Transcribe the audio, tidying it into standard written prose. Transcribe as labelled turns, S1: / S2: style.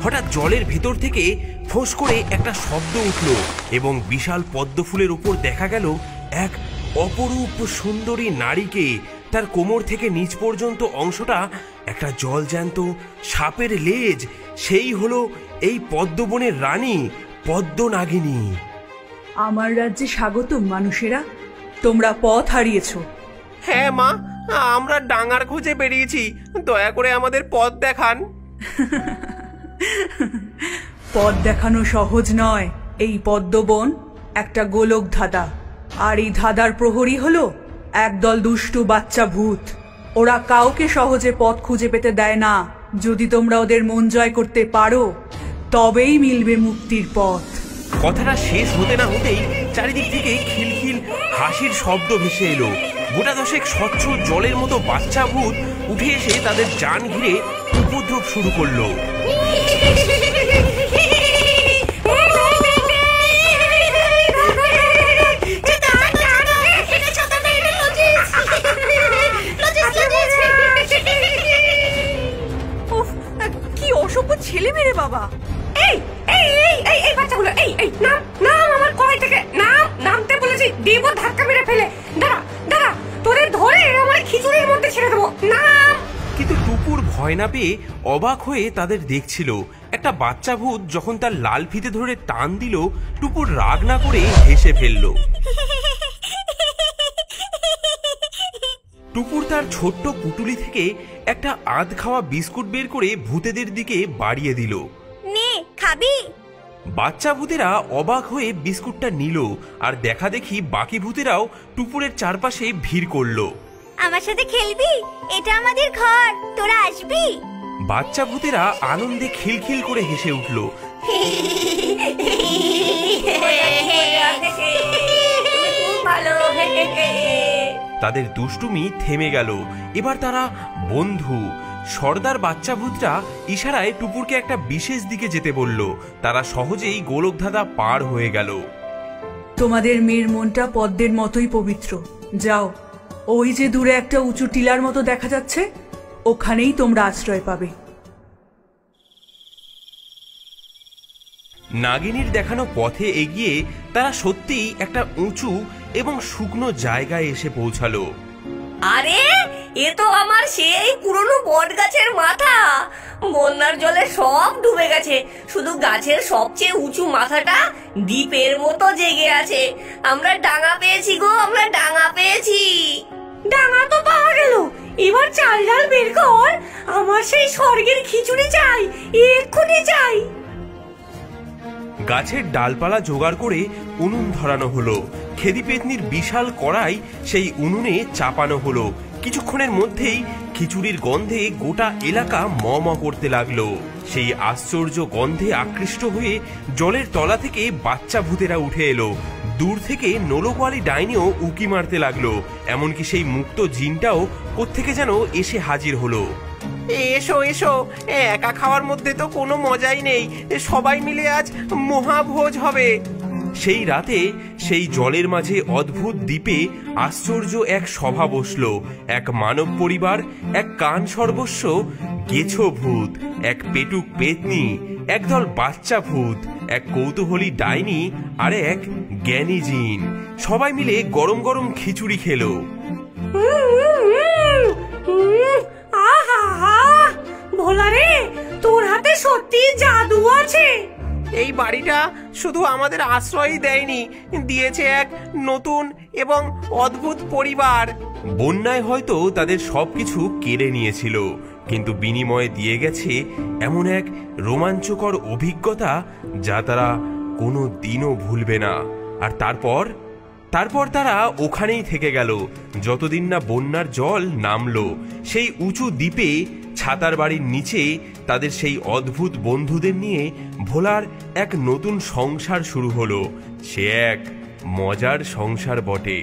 S1: হঠাৎ জলের ভেতর থেকে ফোঁস করে একটা শব্দ উঠল এবং বিশাল পদ্মফুলের উপর দেখা গেল এক অপরূপ সুন্দরী নারীকে। তার কোমর থেকে নিচ পর্যন্ত অংশটা একটা জলজ্যান্ত সাপের লেজ। সেই হলো এই পদ্মবনের রানী পদ্মনাগিনী।
S2: আমার রাজ্যে স্বাগতম মানুষেরা, তোমরা পথ হারিয়েছ।
S1: হ্যাঁ মা, আমরা ডাঙার খোঁজে বেরিয়েছি, দয়া করে আমাদের পথ দেখান।
S2: পথ দেখানো সহজ নয়। এই পদ্মবন একটা গোলক ধাঁধা, আর এই ধাঁধার প্রহরী হলো একদল দুষ্টু বাচ্চা ভূত। ওরা কাউকে সহজে পথ খুঁজে পেতে দেয় না। যদি তোমরা ওদের মন জয় করতে পারো তবেই মিলবে মুক্তির পথ।
S1: কথাটা শেষ হতে না হতেই চারিদিক থেকে খিলখিল হাসির শব্দ ভেসে এলো। গোটা দশেক স্বচ্ছ জলের মতো বাচ্চা ভূত উঠে এসে তাদের জান ঘিরে উপদ্রব শুরু করলো।
S2: কি অসভ্য ছেলে মেরে বাবা!
S3: এই এই এই এই বাচ্চাগুলো, এই এই নাম নাম আমার কয় থেকে নাম নামতে বলেছি, দেব ধাক্কা মেরে ফেলে। দাঁড়া দাঁড়া, তোরে ধরে আমার খিচুড়ির মধ্যে ছেড়ে দেবো। নাম।
S1: কিন্তু টুপুর ভয় না পেয়ে অবাক হয়ে তাদের দেখছিল। একটা বাচ্চা ভূত যখন তার লাল ফিতে ধরে টান দিল, টুপুর রাগ না করে হেসে ফেলল। টুপুর তার ছোট্ট পুটুলি থেকে একটা আধ খাওয়া বিস্কুট বের করে ভূতেদের দিকে বাড়িয়ে দিল।
S4: নে, খাবি?
S1: বাচ্চা ভূতেরা অবাক হয়ে বিস্কুটটা নিল, আর দেখা দেখি বাকি ভূতেরাও টুপুরের চারপাশে ভিড় করলো।
S4: আমার সাথে খেলবি? এটা আমাদের ঘর, তোরা আসবি?
S1: বাচ্চা ভূতেরা আনন্দে খিলখিল করে হেসে উঠল। তাদের দুষ্টুমি থেমে গেল। এবার তারা বন্ধু। সর্দার বাচ্চা ভূতরা ইশারায় টুপুরকে একটা বিশেষ দিকে যেতে বলল। তারা সহজেই গোলক ধাঁধা পার হয়ে গেল।
S2: তোমাদের মেয়ের মনটা পদ্মের মতোই পবিত্র। যাও, ওই যে দূরে একটা উঁচু টিলার মতো দেখা যাচ্ছে, ওখানেই তোমরা আশ্রয় পাবে।
S1: নাগিনীর দেখানো পথে এগিয়ে তারা সত্যিই একটা উঁচু এবং শুকনো জায়গায় এসে পৌঁছালো।
S3: আরে, এ তো আমার সেই পুরনো বট গাছের মাথা। বন্যার জলে সব ডুবে গেছে, শুধু গাছের সবচেয়ে উঁচু মাথাটা দ্বীপের মতো জেগে আছে। আমরা ডাঙা পেয়েছি গো, আমরা ডাঙা পেয়েছি। ডাঙা তো পাওয়া গেল, এবার চাল ডাল বের কর। আমার সেই স্বর্গের খিচুড়ি চাই, এক্ষুনি চাই।
S1: গাছের ডালপালা জোগাড় করে উনুন ধরানো হলো। খেদি পেতনির বিশাল কড়াই সেই উনুনে চাপানো হলো। কিছুক্ষণের মধ্যেই খিচুড়ির গন্ধে গোটা এলাকা ম ম করতে লাগলো। সেই আশ্চর্য গন্ধে আকৃষ্ট হয়ে জলের তলা থেকে বাচ্চা ভূতেরা উঠে এলো। দূর থেকে নোলকওয়ালি ডাইনিও উকি মারতে লাগলো। এমনকি সেই মুক্ত জিনটাও কোত্থেকে যেন এসে হাজির হলো। এসো এসো, একা খাওয়ার মধ্যে তো কোনো মজাই নেই, সবাই মিলে আজ মহাভোজ হবে। সেই রাতে সেই জলের মাঝে অদ্ভুত দ্বীপে আশ্চর্য এক সভা বসলো। এক মানব পরিবার, এক কান সর্বস্ব গেছো ভূত, এক পেটুক পেতনি, একদল বাচ্চা ভূত, এক কৌতূহলী ডাইনি আর এক জ্ঞানী জিন। সবাই মিলে গরম গরম খিচুড়ি খেলো।
S3: ভোলা রে, তোর হাতে সত্যি জাদু আছে।
S1: এই বাড়িটা শুধু আমাদের আশ্রয়ই দেয়নি, দিয়েছে এক নতুন এবং অদ্ভুত পরিবার। বন্যায় হয়তো তাদের সবকিছু কেড়ে নিয়েছিল, কিন্তু বিনিময়ে দিয়ে গেছে এমন এক রোমাঞ্চকর অভিজ্ঞতা যা তারা কোনো দিনও ভুলবে না। আর তারপর তারা ওখানেই থেকে গেল যতদিন না বন্যার জল নামলো। সেই উঁচু দ্বীপে ছাতার বাড়ির নিচে তাদের সেই অদ্ভুত বন্ধুদের নিয়ে ভোলার এক নতুন সংসার শুরু হলো। সে এক মজার সংসার বটে।